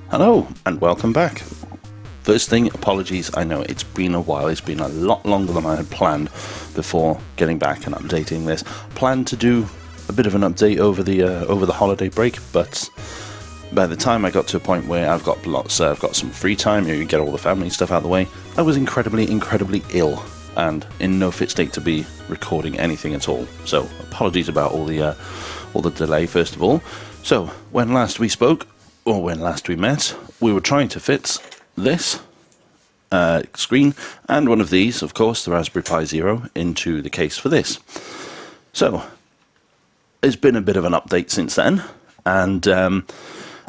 Hello and welcome back. First thing, apologies, I know it's been a while, it's been a lot longer than I had planned before getting back and updating this. Planned to do a bit of an update over the holiday break, but by the time I got to a point where I've got some free time, you get all the family stuff out of the way, I was incredibly ill and in no fit state to be recording anything at all. So apologies about all the delay first of all. So when last we spoke, or when last we met, we were trying to fit this screen and one of these, of course, the Raspberry Pi Zero, into the case for this. So there's been a bit of an update since then, and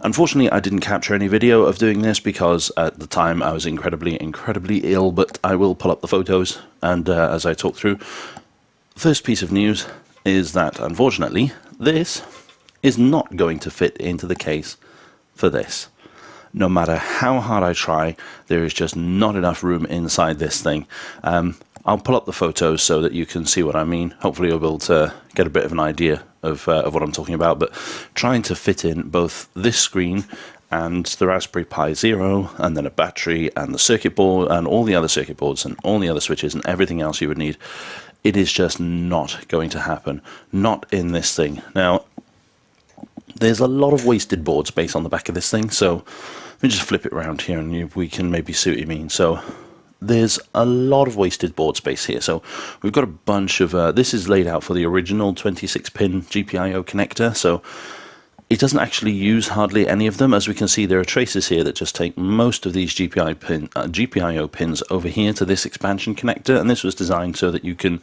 unfortunately I didn't capture any video of doing this because at the time I was incredibly ill, but I will pull up the photos and as I talk through. First piece of news is that unfortunately this is not going to fit into the case for this. No matter how hard I try, there is just not enough room inside this thing. I'll pull up the photos so that you can see what I mean. Hopefully you'll be able to get a bit of an idea of what I'm talking about, but trying to fit in both this screen and the Raspberry Pi Zero, and then a battery and the circuit board and all the other circuit boards and all the other switches and everything else you would need, it is just not going to happen. Not in this thing. Now, there's a lot of wasted board space on the back of this thing, so let me just flip it around here and we can maybe see what you mean. So there's a lot of wasted board space here. So we've got a bunch of, this is laid out for the original 26-pin GPIO connector, so it doesn't actually use hardly any of them. As we can see, there are traces here that just take most of these GPIO pins over here to this expansion connector, and this was designed so that you can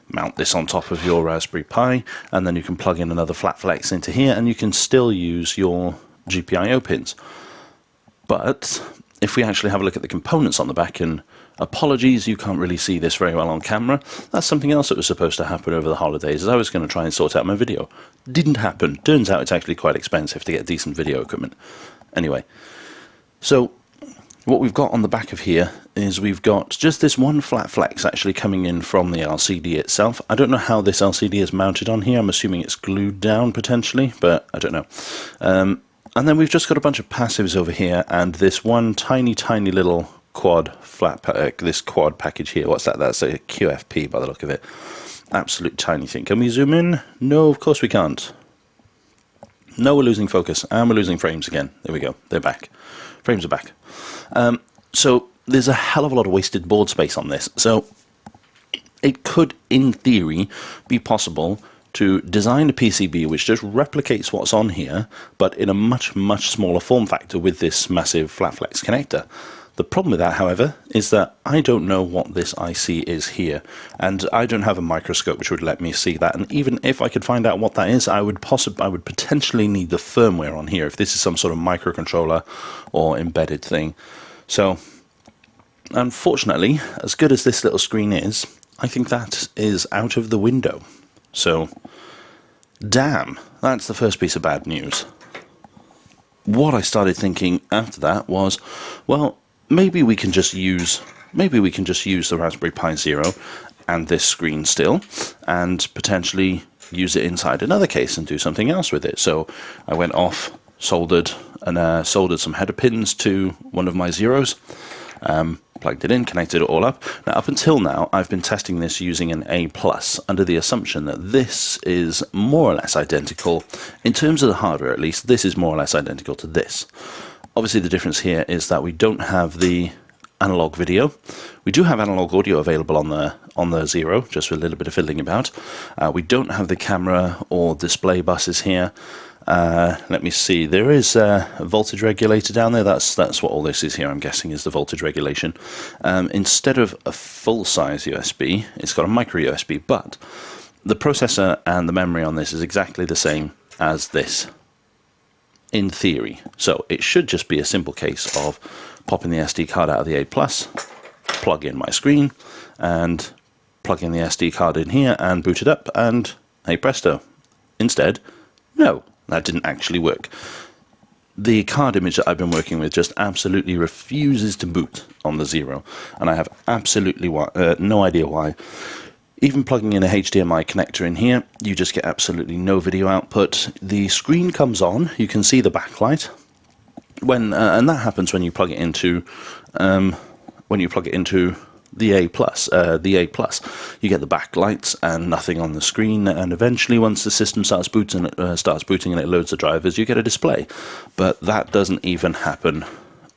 mount this on top of your Raspberry Pi, and then you can plug in another flat flex into here, and you can still use your GPIO pins. But if we actually have a look at the components on the back, and apologies, you can't really see this very well on camera, that's something else that was supposed to happen over the holidays, as I was going to try and sort out my video. Didn't happen. Turns out it's actually quite expensive to get decent video equipment. Anyway, so what we've got on the back of here is we've got just this one flat flex actually coming in from the LCD itself. I don't know how this LCD is mounted on here. I'm assuming it's glued down potentially, but I don't know. And then we've just got a bunch of passives over here and this one tiny little quad this quad package here. What's that? That's a QFP by the look of it. Absolute tiny thing. Can we zoom in? No, of course we can't. No, we're losing focus and we're losing frames again. There we go. They're back. Frames are back. So there's a hell of a lot of wasted board space on this. So it could, in theory, be possible to design a PCB which just replicates what's on here, but in a much smaller form factor with this massive flat flex connector. The problem with that, however, is that I don't know what this IC is here, and I don't have a microscope which would let me see that, and even if I could find out what that is, I would potentially need the firmware on here if this is some sort of microcontroller or embedded thing. So, unfortunately, as good as this little screen is, I think that is out of the window. So, damn, that's the first piece of bad news. What I started thinking after that was, well, maybe we can just use the Raspberry Pi Zero and this screen still, and potentially use it inside another case and do something else with it. So I went off, soldered some header pins to one of my Zeros, plugged it in, connected it all up. Now, up until now, I've been testing this using an A+, under the assumption that this is more or less identical, in terms of the hardware at least, this is more or less identical to this. Obviously the difference here is that we don't have the analog video. We do have analog audio available on the Zero, just with a little bit of fiddling about. We don't have the camera or display buses here. Let me see, there is a voltage regulator down there. That's what all this is here, I'm guessing, is the voltage regulation. Instead of a full-size USB, it's got a micro USB, but the processor and the memory on this is exactly the same as this, in theory. So it should just be a simple case of popping the SD card out of the A+, plug in my screen, and plug in the SD card in here and boot it up, and hey presto. Instead, no. That didn't actually work. The card image that I've been working with just absolutely refuses to boot on the Zero, and I have absolutely no idea why. Even plugging in a HDMI connector in here, you just get absolutely no video output. The screen comes on, you can see the backlight, and that happens when you plug it into the A plus. You get the backlights and nothing on the screen, and eventually, once the system starts booting and it loads the drivers, you get a display. But that doesn't even happen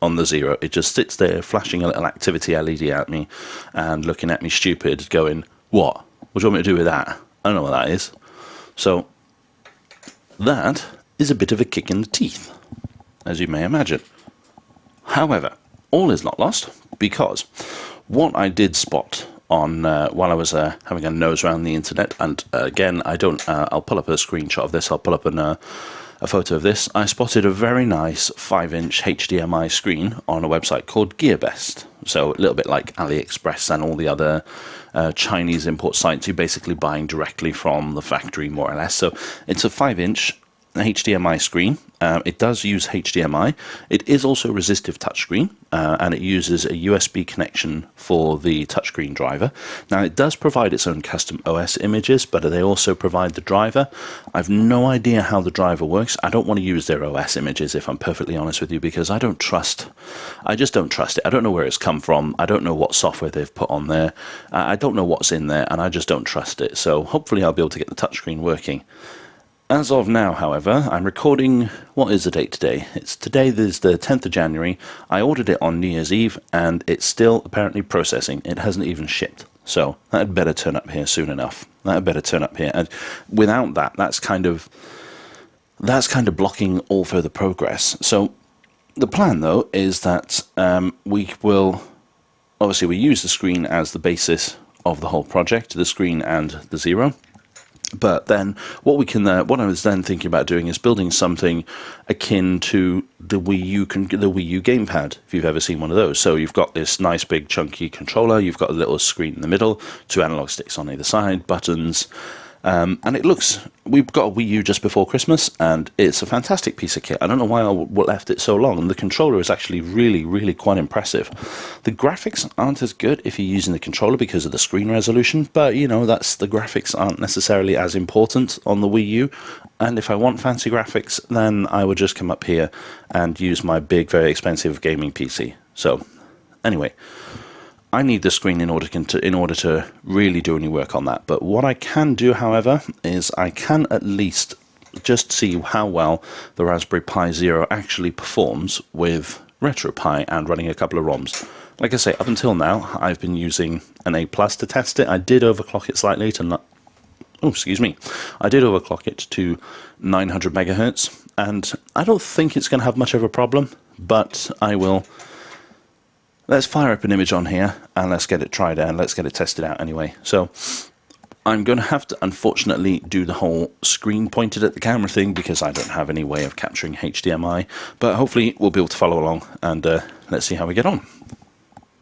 on the Zero. It just sits there flashing a little activity LED at me and looking at me stupid, going, "What? What do you want me to do with that? I don't know what that is." So that is a bit of a kick in the teeth, as you may imagine. However, all is not lost, because what I did spot on while I was having a nose around the internet, and again, I'll pull up a screenshot of this. I'll pull up a photo of this. I spotted a very nice 5-inch HDMI screen on a website called GearBest. So a little bit like AliExpress and all the other Chinese import sites. You're basically buying directly from the factory, more or less. So it's a 5-inch HDMI screen. It does use HDMI. It is also resistive touchscreen, and it uses a USB connection for the touchscreen driver. Now, it does provide its own custom OS images, but they also provide the driver. I've no idea how the driver works. I don't want to use their OS images, if I'm perfectly honest with you, because I just don't trust it. I don't know where it's come from. I don't know what software they've put on there. I don't know what's in there, and I just don't trust it. So hopefully I'll be able to get the touchscreen working. As of now, however, I'm recording, what is the date today? Today is the 10th of January. I ordered it on New Year's Eve, and it's still apparently processing. It hasn't even shipped. So that had better turn up here soon enough. That had better turn up here. And without that, that's kind of blocking all further progress. So the plan, though, is that we use the screen as the basis of the whole project, the screen and the Zero. But then what I was then thinking about doing is building something akin to the Wii U gamepad, if you've ever seen one of those. So you've got this nice big chunky controller, you've got a little screen in the middle, 2 analog sticks on either side, buttons, and we've got a Wii U just before Christmas, and it's a fantastic piece of kit. I don't know why I left it so long, and the controller is actually really, really quite impressive. The graphics aren't as good if you're using the controller because of the screen resolution, but the graphics aren't necessarily as important on the Wii U, and if I want fancy graphics, then I would just come up here and use my big, very expensive gaming PC. So, anyway, I need the screen in order to really do any work on that. But what I can do, however, is I can at least just see how well the Raspberry Pi Zero actually performs with RetroPie and running a couple of ROMs. Like I say, up until now, I've been using an A+ to test it. I did overclock it slightly to I did overclock it to 900 megahertz, and I don't think it's going to have much of a problem, but I will. Let's fire up an image on here, and let's get it tried out, and let's get it tested out anyway. So I'm going to have to, unfortunately, do the whole screen pointed at the camera thing, because I don't have any way of capturing HDMI, but hopefully we'll be able to follow along, and let's see how we get on.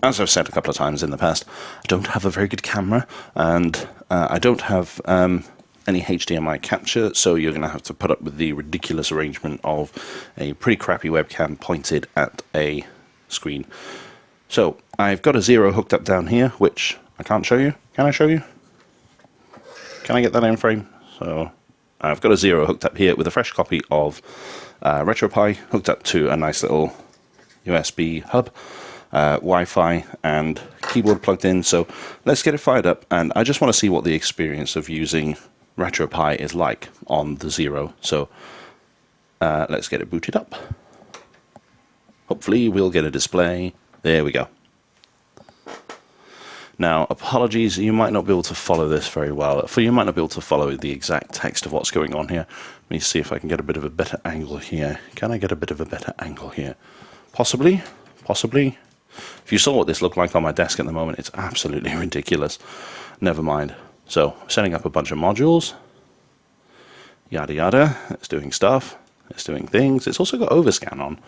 As I've said a couple of times in the past, I don't have a very good camera, and I don't have any HDMI capture, so you're going to have to put up with the ridiculous arrangement of a pretty crappy webcam pointed at a screen. So, I've got a Zero hooked up down here, which I can't show you. Can I show you? Can I get that in frame? So, I've got a Zero hooked up here with a fresh copy of RetroPie hooked up to a nice little USB hub, Wi-Fi, and keyboard plugged in. So, let's get it fired up, and I just want to see what the experience of using RetroPie is like on the Zero. So, let's get it booted up. Hopefully, we'll get a display. There we go. Now, apologies, you might not be able to follow this very well. You might not be able to follow the exact text of what's going on here. Let me see if I can get a bit of a better angle here. Can I get a bit of a better angle here? Possibly. Possibly. If you saw what this looked like on my desk at the moment, it's absolutely ridiculous. Never mind. So, setting up a bunch of modules. Yada yada. It's doing stuff. It's doing things. It's also got overscan on,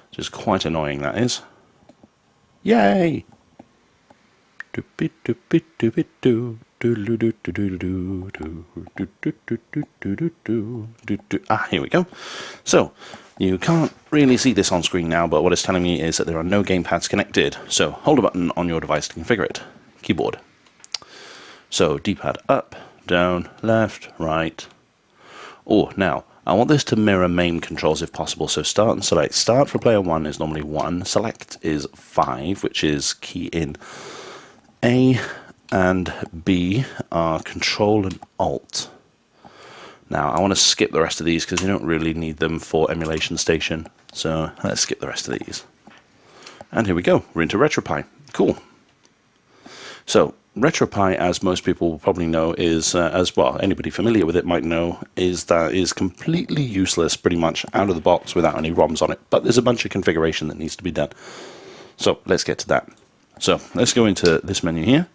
which is quite annoying, that is. Yay! Ah, here we go. So, you can't really see this on screen now, but what it's telling me is that there are no gamepads connected. So, hold a button on your device to configure it. Keyboard. So, D-pad up, down, left, right. Oh, now, I want this to mirror MAME controls if possible. So start and select. Start for player 1 is normally 1. Select is 5, which is key in. A and B are Control and Alt. Now, I want to skip the rest of these because you don't really need them for Emulation Station. So let's skip the rest of these. And here we go. We're into RetroPie. Cool. So RetroPie, as most people will probably know, is, as well, anybody familiar with it might know, is that is completely useless pretty much out of the box without any ROMs on it. But there's a bunch of configuration that needs to be done. So let's get to that. So let's go into this menu here.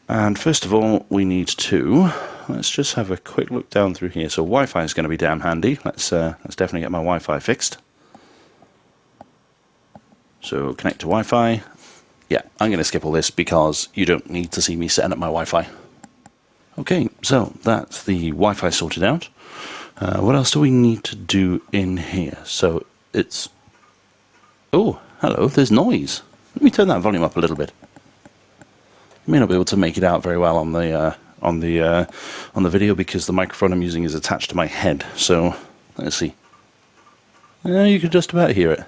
And first of all, we need to, let's just have a quick look down through here. So Wi-Fi is going to be damn handy. Let's definitely get my Wi-Fi fixed. So connect to Wi-Fi. Yeah, I'm going to skip all this because you don't need to see me setting up my Wi-Fi. Okay, so that's the Wi-Fi sorted out. What else do we need to do in here? So it's... Oh, hello, there's noise. Let me turn that volume up a little bit. You may not be able to make it out very well on the video because the microphone I'm using is attached to my head. So let's see. You can just about hear it.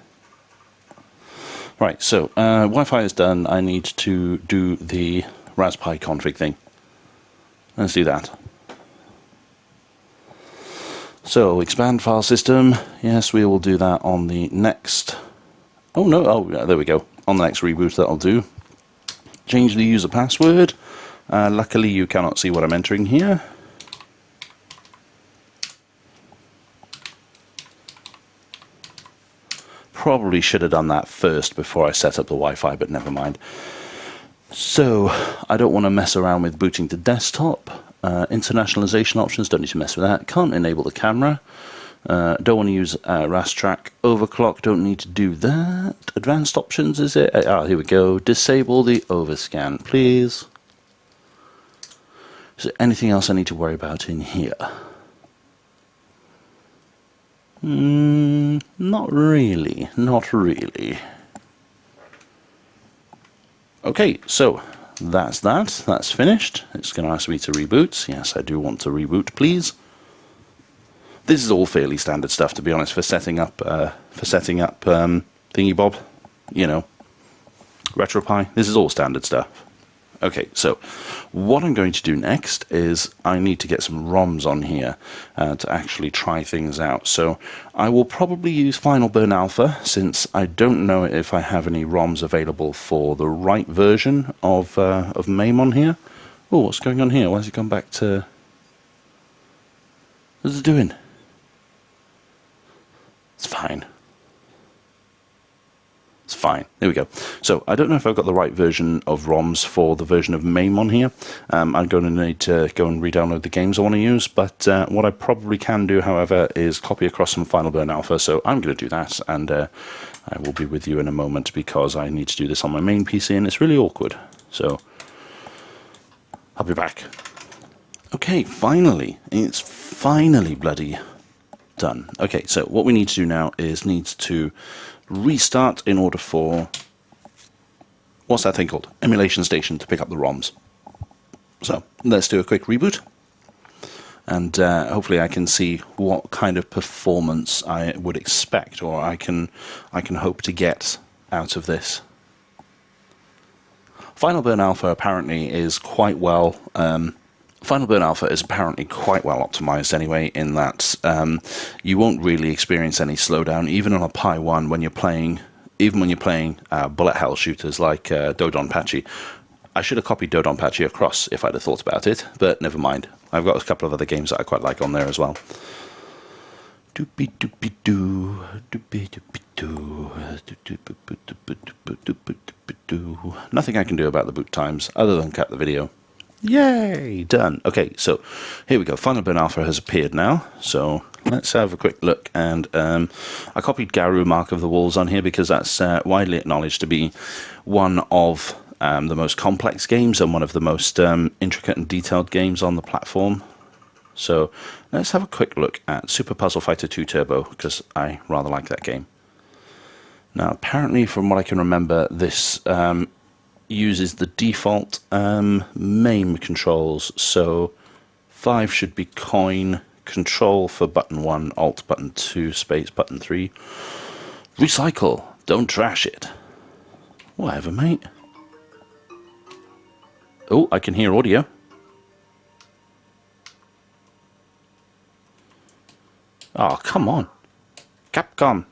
Right, so Wi-Fi is done. I need to do the Raspberry Pi config thing. Let's do that. So expand file system. Yes, we will do that on the next. Oh no! Oh, yeah, there we go. On the next reboot, that'll do. Change the user password. Luckily, you cannot see what I'm entering here. Probably should have done that first before I set up the Wi-Fi, but never mind. So, I don't want to mess around with booting to desktop. Internationalization options, don't need to mess with that. Can't enable the camera. Don't want to use RasTrack overclock, don't need to do that. Advanced options, is it? Here we go. Disable the overscan, please. Is there anything else I need to worry about in here? Not really. Not really. Okay, so that's that. That's finished. It's going to ask me to reboot. Yes, I do want to reboot, please. This is all fairly standard stuff, to be honest, for setting up thingy bob, you know, RetroPie. This is all standard stuff. Okay, so what I'm going to do next is I need to get some ROMs on here to actually try things out. So I will probably use Final Burn Alpha, since I don't know if I have any ROMs available for the right version of MAME on here. Oh, what's going on here? Why has it gone back to... What's it doing? It's fine. It's fine. There we go. So I don't know if I've got the right version of ROMs for the version of MAME on here. I'm going to need to go and re-download the games I want to use. But what I probably can do, however, is copy across some Final Burn Alpha. So I'm going to do that, and I will be with you in a moment because I need to do this on my main PC, and it's really awkward. So I'll be back. Okay, finally. It's finally bloody done. Okay, so what we need to do now is need to restart in order for, what's that thing called? Emulation Station to pick up the ROMs. So let's do a quick reboot, and hopefully I can see what kind of performance I would expect, or I can hope to get out of this. Final Burn Alpha apparently is quite well. Final Burn Alpha is apparently quite well optimized anyway, in that you won't really experience any slowdown, even on a Pi 1 when you're playing, even when you're playing bullet hell shooters like Dodonpachi. I should have copied Dodonpachi across if I'd have thought about it, but never mind. I've got a couple of other games that I quite like on there as well. Doopy doopy doo, doopy doopy doo, doo. Nothing I can do about the boot times other than cut the video. Yay! Done. Okay, so here we go. Final Burn Alpha has appeared now. So let's have a quick look. And I copied Garou Mark of the Wolves on here because that's widely acknowledged to be one of the most complex games and one of the most intricate and detailed games on the platform. So let's have a quick look at Super Puzzle Fighter 2 Turbo, because I rather like that game. Now, apparently, from what I can remember, this uses the default MAME controls. So 5 should be coin, Control for button 1, Alt button 2, space button 3. Recycle, don't trash it. Whatever, mate. Oh, I can hear audio. Oh, come on. Capcom.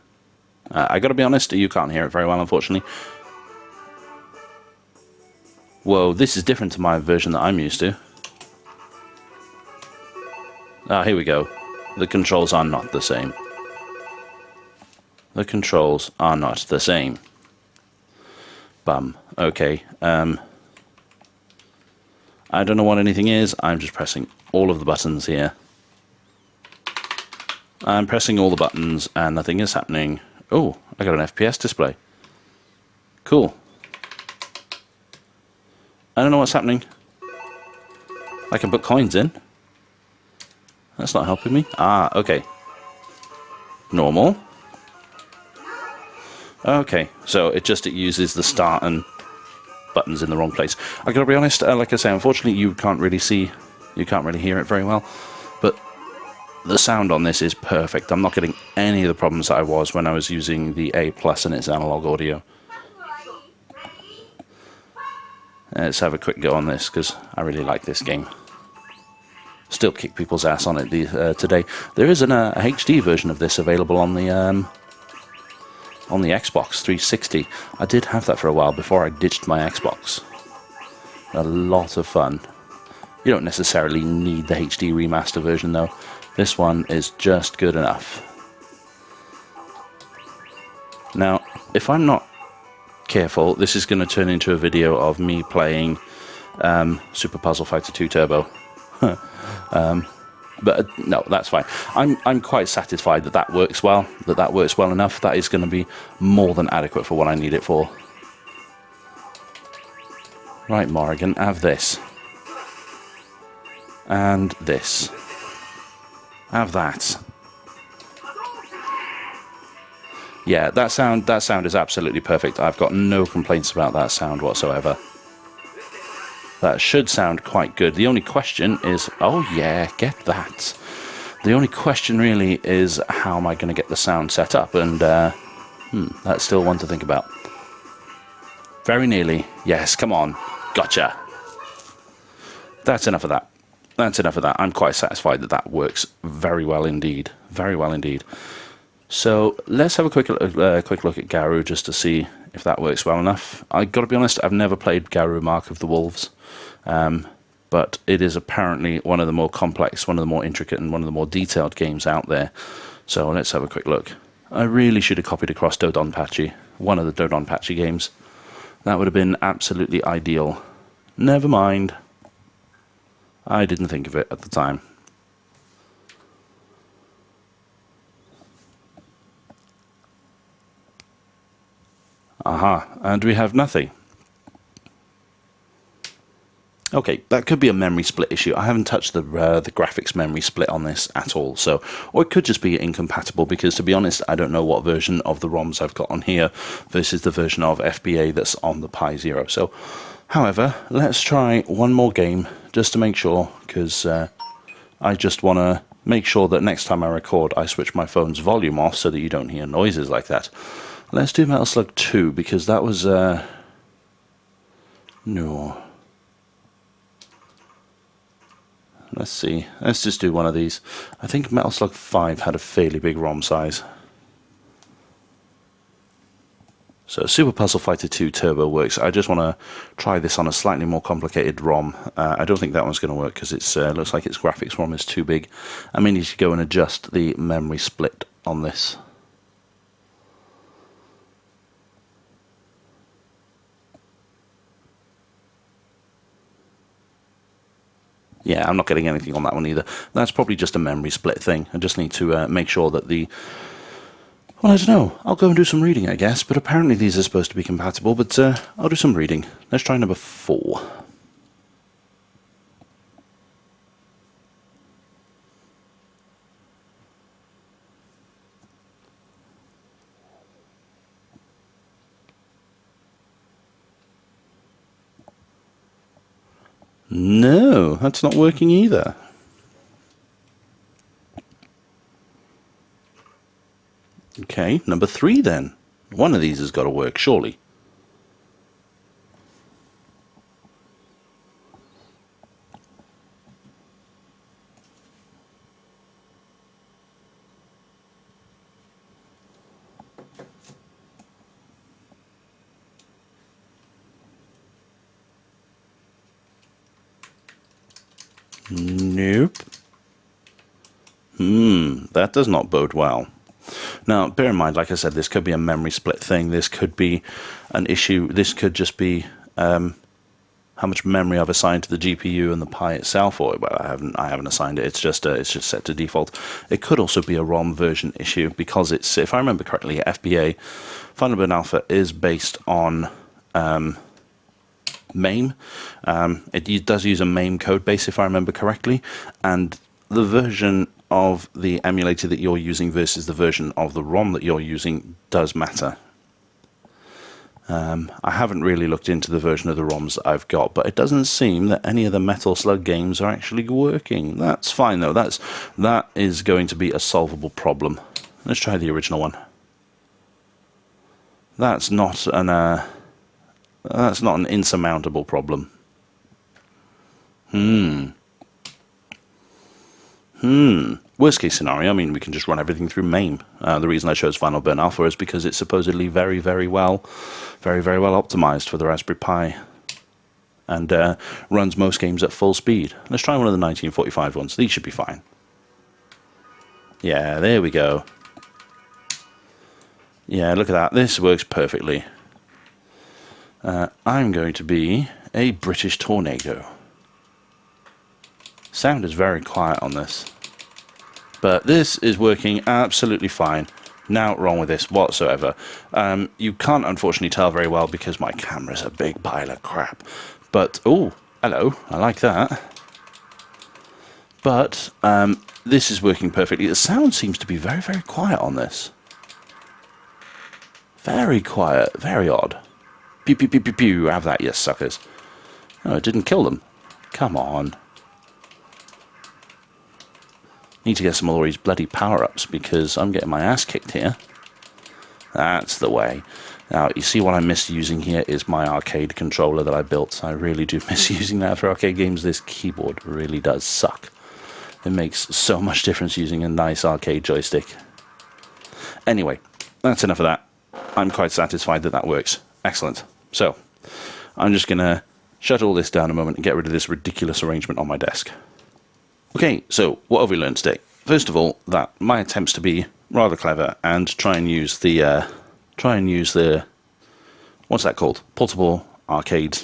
I gotta be honest, you can't hear it very well, unfortunately. Whoa, this is different to my version that I'm used to. Ah, here we go. The controls are not the same. The controls are not the same. Bum. Okay. I don't know what anything is. I'm just pressing all of the buttons here. I'm pressing all the buttons and nothing is happening. Oh, I got an FPS display. Cool. I don't know what's happening. I can put coins in. That's not helping me. Ah, okay. Normal. Okay, so it uses the start and buttons in the wrong place. I gotta be honest, like I say, unfortunately you can't really hear it very well, but the sound on this is perfect. I'm not getting any of the problems that I was when I was using the A+ and its analog audio. Let's have a quick go on this, because I really like this game. Still kick people's ass on it today. There is a HD version of this available on the Xbox 360. I did have that for a while before I ditched my Xbox. A lot of fun. You don't necessarily need the HD remaster version though. This one is just good enough. Now, if I'm not careful, this is going to turn into a video of me playing Super Puzzle Fighter 2 Turbo. But no, that's fine. I'm quite satisfied that that works well. That works well enough. That is going to be more than adequate for what I need it for. Right, Morrigan, have this. And this. Have that. Yeah, that sound is absolutely perfect. I've got no complaints about that sound whatsoever. That should sound quite good. The only question is, oh yeah, get that. The only question really is, how am I going to get the sound set up? And that's still one to think about. Very nearly. Yes, come on. Gotcha. That's enough of that. That's enough of that. I'm quite satisfied that that works very well indeed. Very well indeed. So let's have a quick look at Garou just to see if that works well enough. I got to be honest, I've never played Garou Mark of the Wolves, but it is apparently one of the more complex, one of the more intricate, and one of the more detailed games out there. So let's have a quick look. I really should have copied across Dodonpachi, one of the Dodonpachi games. That would have been absolutely ideal. Never mind. I didn't think of it at the time. Aha, and we have nothing. Okay, that could be a memory split issue. I haven't touched the graphics memory split on this at all, so, or it could just be incompatible, because to be honest, I don't know what version of the ROMs I've got on here versus the version of FBA that's on the Pi Zero. So, however, let's try one more game just to make sure, because I just want to make sure that next time I record, I switch my phone's volume off so that you don't hear noises like that. Let's do Metal Slug 2, because that was, no. Let's see, let's just do one of these. I think Metal Slug 5 had a fairly big ROM size. So Super Puzzle Fighter 2 Turbo works. I just want to try this on a slightly more complicated ROM. I don't think that one's going to work, because it looks like its graphics ROM is too big. I may need to go and adjust the memory split on this. Yeah, I'm not getting anything on that one either. That's probably just a memory split thing. I just need to make sure that the... Well, I don't know. I'll go and do some reading, I guess. But apparently these are supposed to be compatible. But I'll do some reading. Let's try number 4. No, that's not working either. Okay, number 3 then. One of these has got to work, surely. Nope. That does not bode well. Now, bear in mind, like I said, this could be a memory split thing. This could be an issue. This could just be how much memory I've assigned to the GPU and the Pi itself. Or well, I haven't assigned it. It's just set to default. It could also be a ROM version issue because it's, if I remember correctly, FBA Final Burn Alpha is based on MAME. It does use a MAME code base, if I remember correctly, and the version of the emulator that you're using versus the version of the ROM that you're using does matter. I haven't really looked into the version of the ROMs that I've got, but it doesn't seem that any of the Metal Slug games are actually working. That's fine though. That is going to be a solvable problem. Let's try the original one. That's not an insurmountable problem. Worst case scenario, I mean, we can just run everything through MAME. The reason I chose Final Burn Alpha is because it's supposedly very, very well optimized for the Raspberry Pi, and runs most games at full speed. Let's try one of the 1945 ones. These should be fine. Yeah, there we go. Yeah, look at that. This works perfectly. I'm going to be a British Tornado. Sound is very quiet on this, but this is working absolutely fine. Not wrong with this whatsoever. You can't unfortunately tell very well because my camera's a big pile of crap. But, oh, hello, I like that. But this is working perfectly. The sound seems to be very, very quiet on this. Very quiet, very odd. Pew, pew, pew, pew, pew. Have that, yes, suckers. Oh, it didn't kill them. Come on. Need to get some of these bloody power-ups because I'm getting my ass kicked here. That's the way. Now, you see what I miss using here is my arcade controller that I built. I really do miss using that for arcade games. This keyboard really does suck. It makes so much difference using a nice arcade joystick. Anyway, that's enough of that. I'm quite satisfied that that works. Excellent. So, I'm just going to shut all this down a moment and get rid of this ridiculous arrangement on my desk. Okay, so what have we learned today? First of all, that my attempts to be rather clever and try and use the what's that called? Portable arcade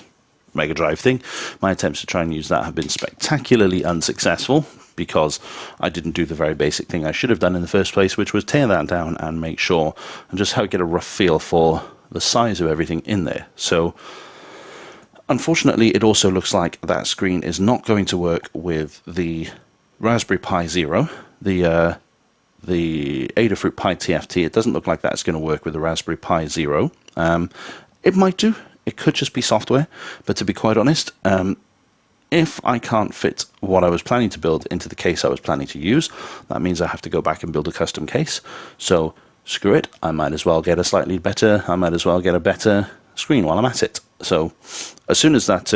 Mega Drive thing. My attempts to try and use that have been spectacularly unsuccessful because I didn't do the very basic thing I should have done in the first place, which was tear that down and make sure and just get a rough feel for the size of everything in there. So unfortunately, it also looks like that screen is not going to work with the Raspberry Pi Zero, the Adafruit Pi TFT. It doesn't look like that's going to work with the Raspberry Pi Zero. It might do. It could just be software. But to be quite honest, if I can't fit what I was planning to build into the case I was planning to use, that means I have to go back and build a custom case. So screw it. I might as well get a slightly better. I might as well get a better screen while I'm at it. So as soon as that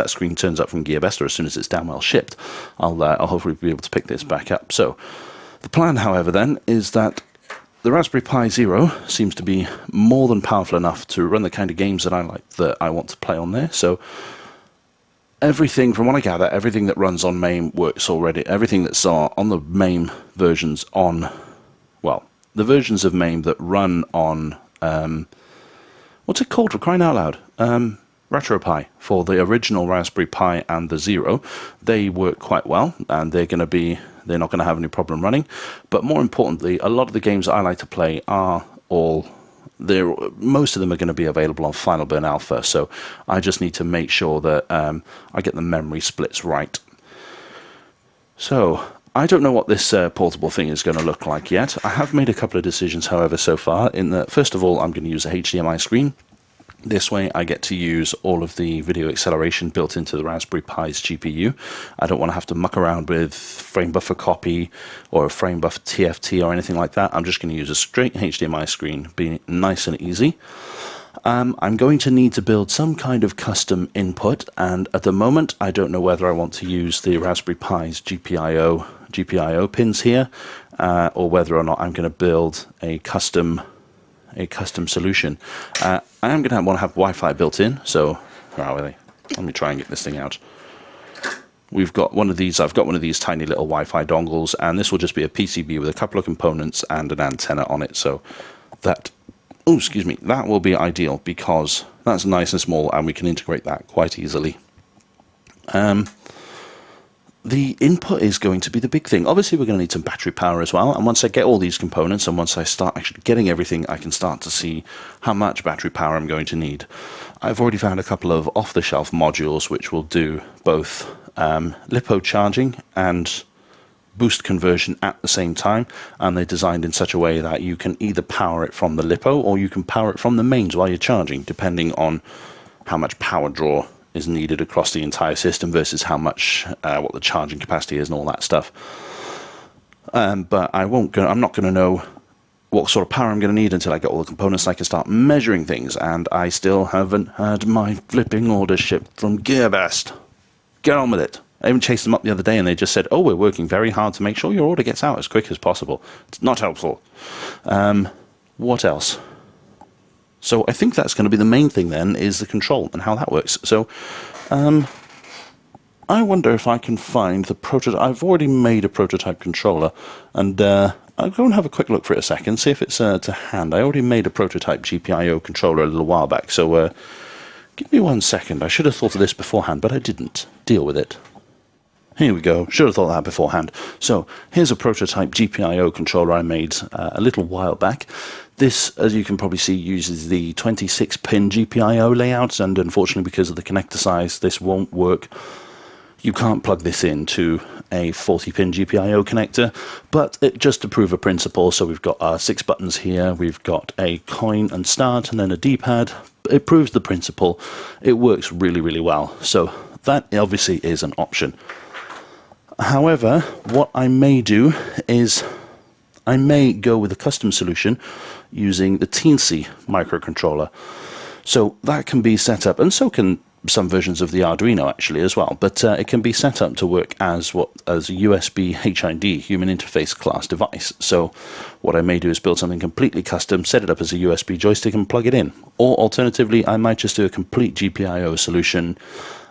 screen turns up from GearBest, or as soon as it's damn well shipped, I'll hopefully be able to pick this back up. So the plan, however, then is that the Raspberry Pi Zero seems to be more than powerful enough to run the kind of games that I like, that I want to play on there. So everything, from what I gather, everything that runs on MAME works already. Everything that's on the MAME versions on, well, the versions of MAME that run on what's it called, for crying out loud? RetroPie, for the original Raspberry Pi and the Zero. They work quite well, and they're not going to have any problem running. But more importantly, a lot of the games that I like to play are most of them are going to be available on Final Burn Alpha, so I just need to make sure that I get the memory splits right. So I don't know what this portable thing is going to look like yet. I have made a couple of decisions, however, so far. In that, first of all, I'm going to use a HDMI screen. This way I get to use all of the video acceleration built into the Raspberry Pi's GPU. I don't want to have to muck around with frame buffer copy or a frame buffer TFT or anything like that. I'm just going to use a straight HDMI screen, being nice and easy. I'm going to need to build some kind of custom input, and at the moment I don't know whether I want to use the Raspberry Pi's GPIO pins here, or whether or not I'm going to build a custom solution. I am going to want to have Wi-Fi built in, so where are they? Let me try and get this thing out. We've got one of these. I've got one of these tiny little Wi-Fi dongles, and this will just be a PCB with a couple of components and an antenna on it. So that, oh, excuse me, that will be ideal because that's nice and small, and we can integrate that quite easily. The input is going to be the big thing. Obviously, we're going to need some battery power as well. And once I get all these components and once I start actually getting everything, I can start to see how much battery power I'm going to need. I've already found a couple of off-the-shelf modules which will do both LiPo charging and boost conversion at the same time. And they're designed in such a way that you can either power it from the LiPo or you can power it from the mains while you're charging, depending on how much power draw is needed across the entire system versus how much what the charging capacity is and all that stuff. But I'm not going to know what sort of power I'm going to need until I get all the components and I can start measuring things. And I still haven't had my flipping order shipped from Gearbest. Get on with it. I even chased them up the other day and they just said, "Oh, we're working very hard to make sure your order gets out as quick as possible." It's not helpful. What else? So I think that's going to be the main thing then, is the control and how that works. So I wonder if I can find the prototype. I've already made a prototype controller, and I'll go and have a quick look for it a second, see if it's to hand. I already made a prototype GPIO controller a little while back, so give me 1 second. I should have thought of this beforehand, but I didn't. Deal with it. Here we go. Should have thought of that beforehand. So here's a prototype GPIO controller I made a little while back. This, as you can probably see, uses the 26-pin GPIO layouts, and unfortunately because of the connector size, this won't work. You can't plug this into a 40-pin GPIO connector, but just to prove a principle, so we've got our 6 buttons here, we've got a coin and start, and then a D-pad. It proves the principle. It works really, really well. So that obviously is an option. However, what I may do is I may go with a custom solution using the Teensy microcontroller. So that can be set up, and so can some versions of the Arduino actually as well, but it can be set up to work as a USB HID, human interface class device. So what I may do is build something completely custom, set it up as a USB joystick and plug it in. Or alternatively, I might just do a complete GPIO solution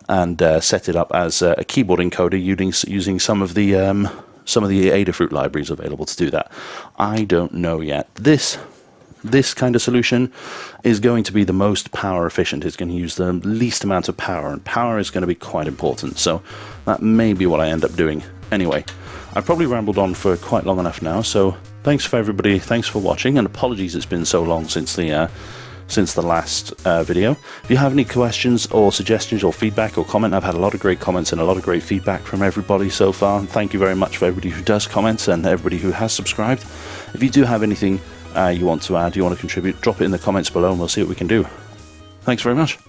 and set it up as a keyboard encoder using some of the Adafruit libraries available to do that. I don't know yet. This kind of solution is going to be the most power efficient. It's going to use the least amount of power, and power is going to be quite important. So that may be what I end up doing. Anyway, I've probably rambled on for quite long enough now. So thanks for everybody. Thanks for watching, and apologies it's been so long since the last video. If you have any questions or suggestions or feedback or comment, I've had a lot of great comments and a lot of great feedback from everybody so far. And thank you very much for everybody who does comment and everybody who has subscribed. If you do have anything you want to add, you want to contribute, drop it in the comments below and we'll see what we can do. Thanks very much.